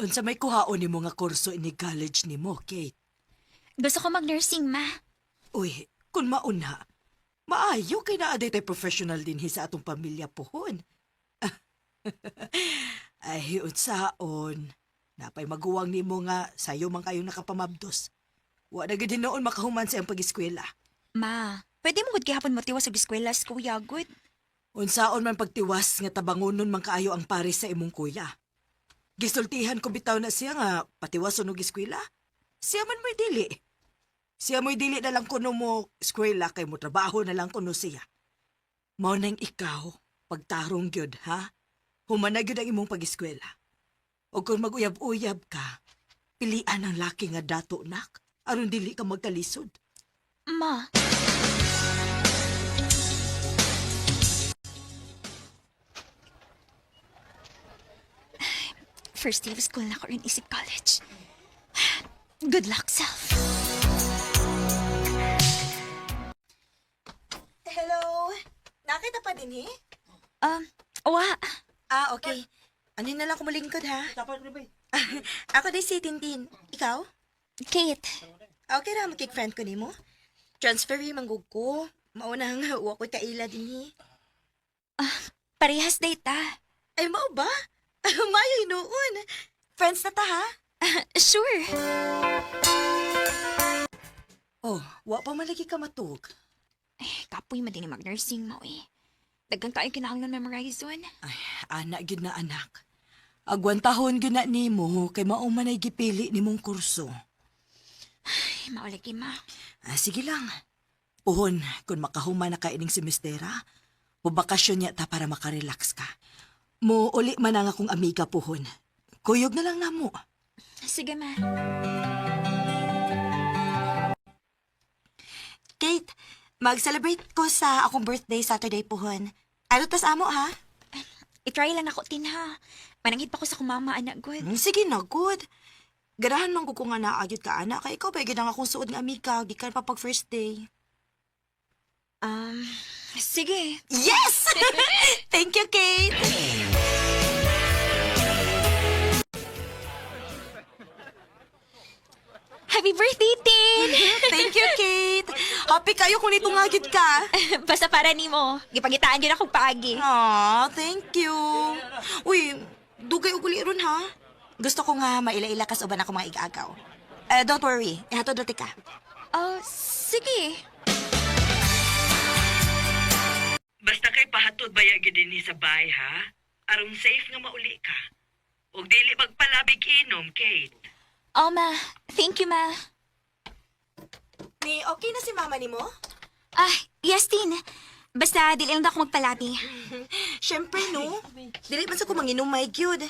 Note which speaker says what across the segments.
Speaker 1: Unsa may kuhaon nimo nga kurso ini college nimo, Kate?
Speaker 2: Gusto ko mag-nursing, ma.
Speaker 1: Uy, kung mauna, maayo kay naa tay professional din sa atong pamilya pohon. Ay, unsaon. Napay maguwang nimo nga sayo man kayong nakapamabdos. Wa na gid noon makahuman sa iyang pag-eskwela.
Speaker 2: Ma, pwede mo gud gihapon mo tiwas sa eskwela sa kuya, good?
Speaker 1: Unsaon man pagtiwas nga tabangonon man kaayo ang pares sa imong kuya. Gisultihan ko bitaw na siya nga patiwas unog eskwela. Siya man mo'y dili. Siya mo'y dili na lang kuno mo eskwela kay mo trabaho na lang kuno siya. Mao nang ikaw pagtarong gyud ha. Humana gyud ang imong pag-eskwela. O kung mag-uyab-uyab ka, pilian ang laki nga dato nak aron dili ka magkalisod.
Speaker 2: Ma, first day of school na ko rin isip college. Good luck, self.
Speaker 3: Hello? Nakita pa din, eh?
Speaker 2: Wa.
Speaker 3: Okay. Ano na lang kumulingkod, ha?
Speaker 1: Dapat na ba?
Speaker 3: Ako din si Tintin. Ikaw?
Speaker 2: Kate,
Speaker 3: Okay ra, magkik-friend ko nimo. Transferi manggug ko. Maunang wa ko kaila din, eh.
Speaker 2: parehas data.
Speaker 3: Ay, mao ba? Mayo hinuon. Friends na ta, ha?
Speaker 2: Sure.
Speaker 1: Oh, wa pa man lagi ka matug.
Speaker 2: Kapoy madini mag-nursing mo eh. Dagang tayo kinahanglan memorize yun.
Speaker 1: Ay, anak gyud na anak. Agwantahon gyud na nimo kay mao man ay gipili nimong kurso.
Speaker 2: Ay, maulagi ma.
Speaker 1: Sige lang. Puhon, kung makahuman na ka ining semestera, pabakasyon niya ta para makarelax ka. Mo uli man ang akong amiga puhon. Kuyog na lang namo.
Speaker 2: Sige ma.
Speaker 3: Kate, mag-celebrate ko sa akong birthday Saturday pohon. Ano tas amo, ha?
Speaker 2: I-try lang ako tin ha. Mananghit pa ko sa kumama anak good.
Speaker 3: Sige na, good. Garahan man ko kung nga naagyod ka, anak. Kay ikaw, pwede na akong suod ng amiga. Gikan pa pag first day.
Speaker 2: Sige.
Speaker 3: Yes! Thank you, Kate!
Speaker 2: Happy birthday, Tin!
Speaker 3: Thank you, Kate! Happy kayo kung nito ngagid ka.
Speaker 2: Basta para ni mo. Gipagitaan yun akong paagi.
Speaker 3: Aw, thank you. Uy, dugay uguli ron, ha? Gusto ko nga maila-ila kas uban ako mga igagaw. Don't worry, ihatod dati ka.
Speaker 2: Sige.
Speaker 1: Basta kay pahatod baya gyud dinhi sa bahay ha. Aron safe nga mauli ka. Ug dili magpalabig inom, Kate.
Speaker 2: Oh, ma. Thank you, ma.
Speaker 3: Ni, okay na si mama ni mo?
Speaker 2: Yes, Tin. Basta, dili lang ako magpalabi.
Speaker 3: Siyempre, no? Dili man sa ko manginom, my good.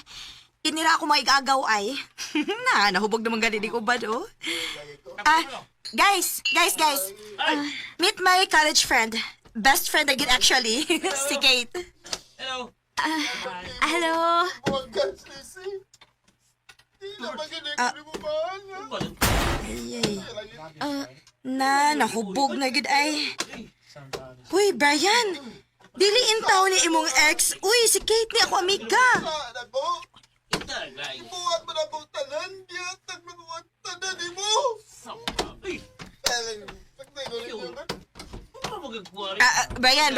Speaker 3: Kinira ako mga igagaw ay. Nahubog naman gani di ko ba, oh? Guys. Meet my college friend. Best friend again, actually. Si Kate.
Speaker 4: Hello.
Speaker 2: Hello?
Speaker 3: Nahubog na gid ay. Uy, Brian. Diliin taw ni imong ex. Uy, si Kate ni ako amiga.
Speaker 5: Buhat mo na po tanan, giyatag mo buhat tanan ni mo.
Speaker 3: Brian.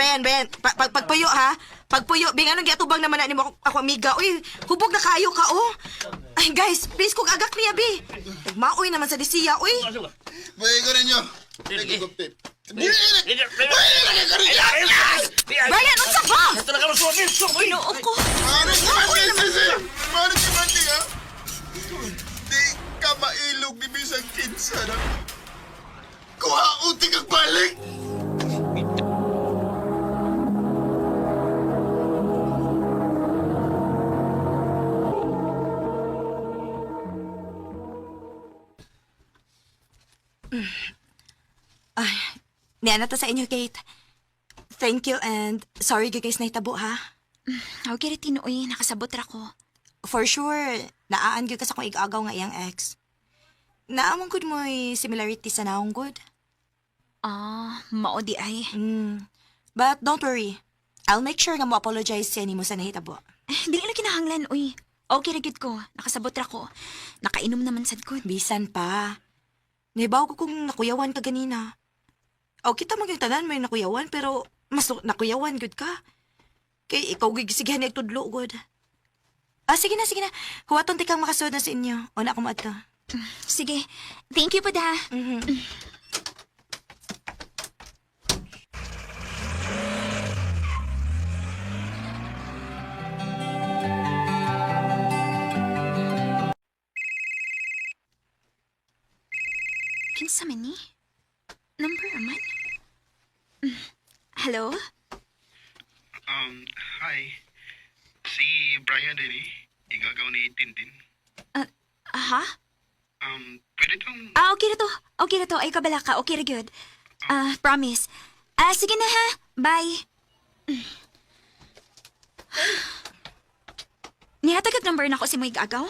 Speaker 3: Pagpuyo ha. Pagpuyo, bing anong giatubang naman na ni mo ako amiga. Uy, hubog na kayo ka, oh. Ay, guys, please kung agak niya, bi. Maoy naman sa disiya, uy.
Speaker 5: May ko ninyo. Nagigupit.
Speaker 3: Brian, unsa ba?
Speaker 4: Ito na ka masukit.
Speaker 2: Ginoo ko.
Speaker 5: Ano ka man, sisi? Paano ka man, ha? Di ka mailog ni Bisang Kinsa na. Kuha, uti kang balik.
Speaker 3: Niyan na to sa inyo, Kate. Thank you and sorry guys na hitabo, ha?
Speaker 2: Okay, tinuoy. Nakasabot ra ko.
Speaker 3: For sure, naaan gyud ka sa kong igagaw nga iyang ex. Naamang good mo similarity sa naong good.
Speaker 2: Mao di ay.
Speaker 3: But don't worry. I'll make sure nga mo apologize sa nimo sa nahitabo.
Speaker 2: Dili na kinahanglan, uy. Okay ra gyud ko. Nakasabot ra ko. Nakainom naman sad ko.
Speaker 3: Bisan pa. Nibaw ko kung nakuyawan ka ganina. O kita maging tanan may nakuyawan pero mas nakuyawan gud ka. Kay ikaw gigisigihan ni tudlo gud. Sige na, sige na. Huwaton ti kang makasunod na sa inyo. O na ako maadto.
Speaker 2: Sige. Thank you po da. Kinsa man ni? Number man? Hello?
Speaker 6: Hi. Si Brian din eh. Igagaw ni Tintin.
Speaker 2: Aha?
Speaker 6: Pwede tong...
Speaker 2: Okay na to. Okay na to. Ay, kabala ka. Okay na good. Promise. Sige na ha. Bye. Nihatagag number na ko si Moy Gagaw?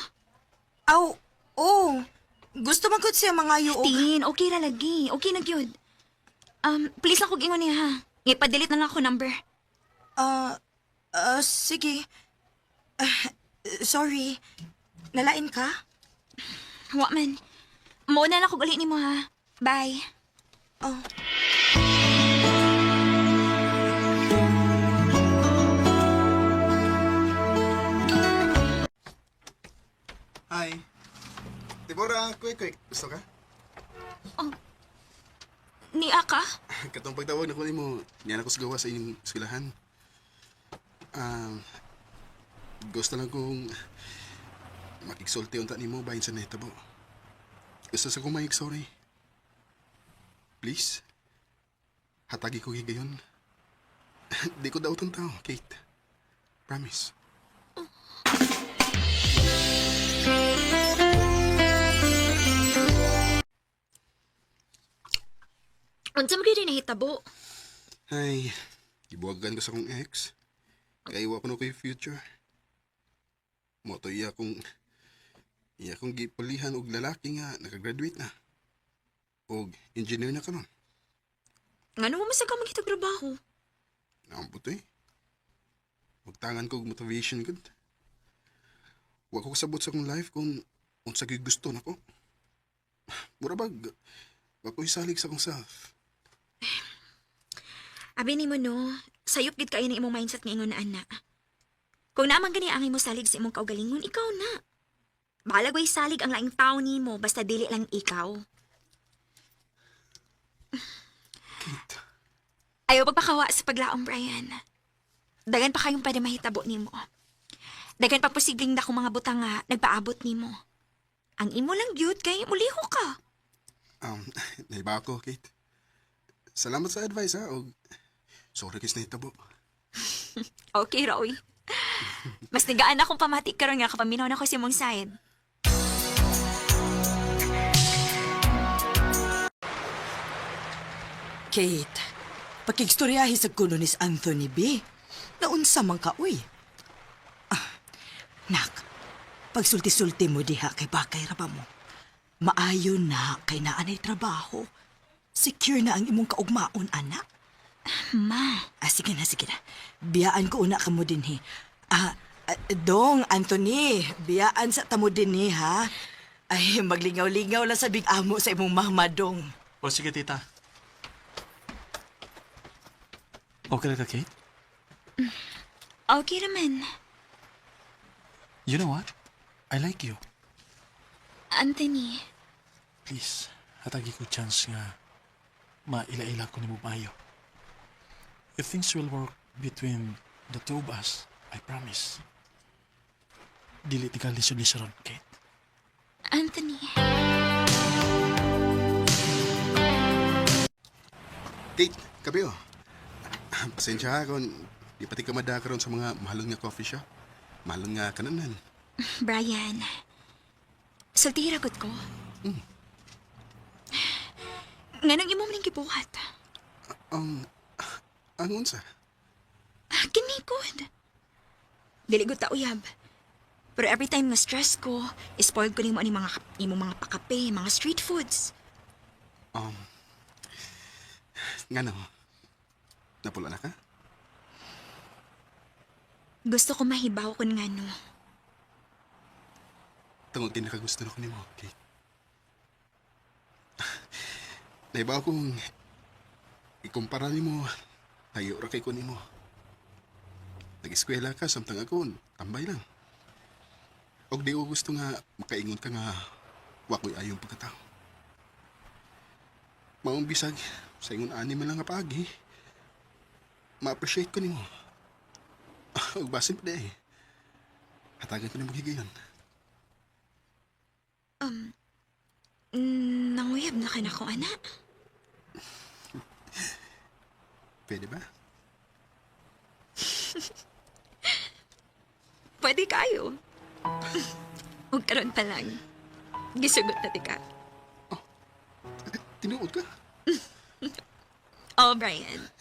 Speaker 3: Aw, oh. Gusto magod siya mga yuog.
Speaker 2: Tin, okay ra lagi. Okay na gyud. Please lang kog ingon niya ha. Ipa-delete na lang ako number.
Speaker 3: Sige. Sorry. Nalain ka?
Speaker 2: Wa man. Muna lang kog ulit nimo ha. Bye.
Speaker 3: Oh.
Speaker 5: Hi. Tibora, quick. Gusto ka?
Speaker 2: Ni Aka?
Speaker 5: Katong pagtawag na ko mo, niyan ako sa gawa sa inyong eskwelahan. Gusto lang kong makigsulti unta nimo bahin sa nahitabo. Gusto sa kong sorry. Please? Hatagi ko higayon. Di ko daw itong tao, Kate. Promise.
Speaker 2: Unsa mo gyud nahitabo?
Speaker 5: Ay, ibuwagan ko sa kong ex. Kaya iwa ko na ko yung future. Moto iya kong gipulihan og lalaki nga nakagraduate na. Og engineer na karon.
Speaker 2: Ngano mo masaka magkita trabaho?
Speaker 5: Naambot eh. Magtangan ko og motivation gud. Wa ko kasabot sa kong life kung unsa gyud gusto nako. Mura bag wa ko isalig sa kong self.
Speaker 2: Abi ni mo no, sayop gid kayo ng imong mindset nga ingon na ana. Kung naman gani ang imo salig sa imong kaugalingon, ikaw na. Balag way salig ang laing tao nimo basta dili lang ikaw.
Speaker 5: Kate,
Speaker 2: Ayaw pagpakawa sa paglaom, Brian. Dagan pa kayong pwede mahitabo nimo. Dagan pa posibleng dako mga butang nga nagpaabot nimo. Ang imo lang gyud kay muliho ka.
Speaker 5: naiba ako, Kate. Salamat sa advice ha, og sorry kis nahitabo.
Speaker 2: Okay, Roy. Mas nagaan akong pamatik karon nga kapaminaw na ko si mong side.
Speaker 1: Kate, pakigstoryahi sa kuno ni Anthony B. Naunsa man ka, uy. Nak, pagsulti-sulti mo diha kay bakay ra ba mo. Maayo na kay naanay trabaho. Secure na ang imong kaugmaon, anak.
Speaker 2: Ma,
Speaker 1: Sige na, sige na. Biyaan ko una ka mo din, he. Dong, Anthony, biyaan sa tamo din, he, ha? Ay, maglingaw-lingaw lang sa big-amo sa imong mahmadong.
Speaker 4: O sige, tita. Okay lang ka, Kate?
Speaker 2: okay naman.
Speaker 4: You know what? I like you.
Speaker 2: Anthony,
Speaker 4: Please, hatagi ko chance nga maila-ila ko ni mo maayo. If things will work between the two of us, I promise. Dili ti ka lisod-lisod, Kate.
Speaker 2: Anthony.
Speaker 5: Kate, kape oh. Pasensya ha kung di pati ka madakaroon sa mga mahalon nga coffee shop. Mahalon nga kananan.
Speaker 2: Brian, sultira gud ko. Nga nang imo maning gibuhat.
Speaker 5: Ang unsa?
Speaker 2: Kinikod. Dili gud ta uyab. Pero every time na stress ko, spoiled ko nimo ani mga pakape, mga street foods.
Speaker 5: Nga no? Napula na ka?
Speaker 2: Gusto ko mahibaw kun ngano.
Speaker 5: Tungod kay nakagusto na ko nimo, Kate. Naiba akong ikumpara nimo, tayo ra kay ko nimo. Nag-eskwela ka, samtang ako, tambay lang. Og di ko gusto nga makaingon ka nga wako'y ayong pagkatao. Maong bisag, sa ingon ani man lang nga paagi, ma-appreciate ko nimo. Og basin pa di hatagan ko nimo higayon.
Speaker 2: Nanguyab na ka na ko, anak.
Speaker 5: Pwede ba?
Speaker 2: Pwede kayo. Huwag karon pa lang. Gisugot na tika.
Speaker 5: Tinuod ka?
Speaker 2: Oh, Brian.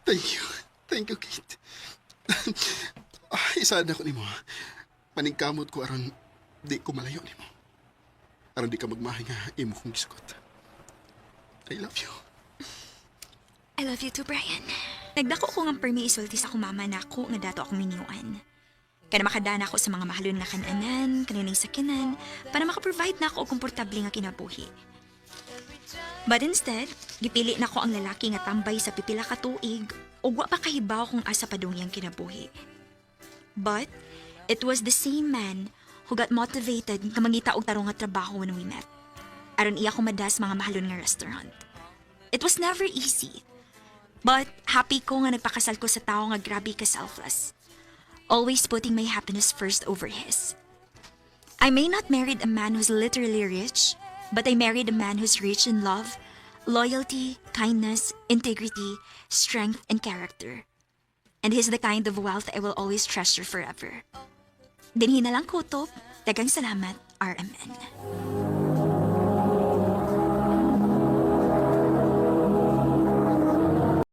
Speaker 5: Thank you. Thank you, Kate. Isa na ko nimo. Paningkamot ko aron di ko malayo nimo. Aron di ka magmahay nga imo kong gisugot. I love you.
Speaker 2: I love you too, Brian. Nagdako ko ng permi isulti sa kumama na ako nga dato akong miniyuan. Kaya makadana ako sa mga mahalon nga kananan, kaninay sakinan, para makaprovide na ako og komportable nga kinabuhi. But instead, gipili na ko ang lalaki nga tambay sa pipila ka tuig ug wa pa kahibaw kung asa padung iyang kinabuhi. But it was the same man who got motivated nga mangita og tarong nga trabaho when we met. Aron iya ko madas mga mahalon nga restaurant. It was never easy. But happy ko nga nagpakasal ko sa tao nga grabe ka selfless. Always putting my happiness first over his. I may not married a man who's literally rich, but I married a man who's rich in love, loyalty, kindness, integrity, strength, and character. And he's the kind of wealth I will always treasure forever. Dinhi na lang kutob. Dagang salamat, RMN.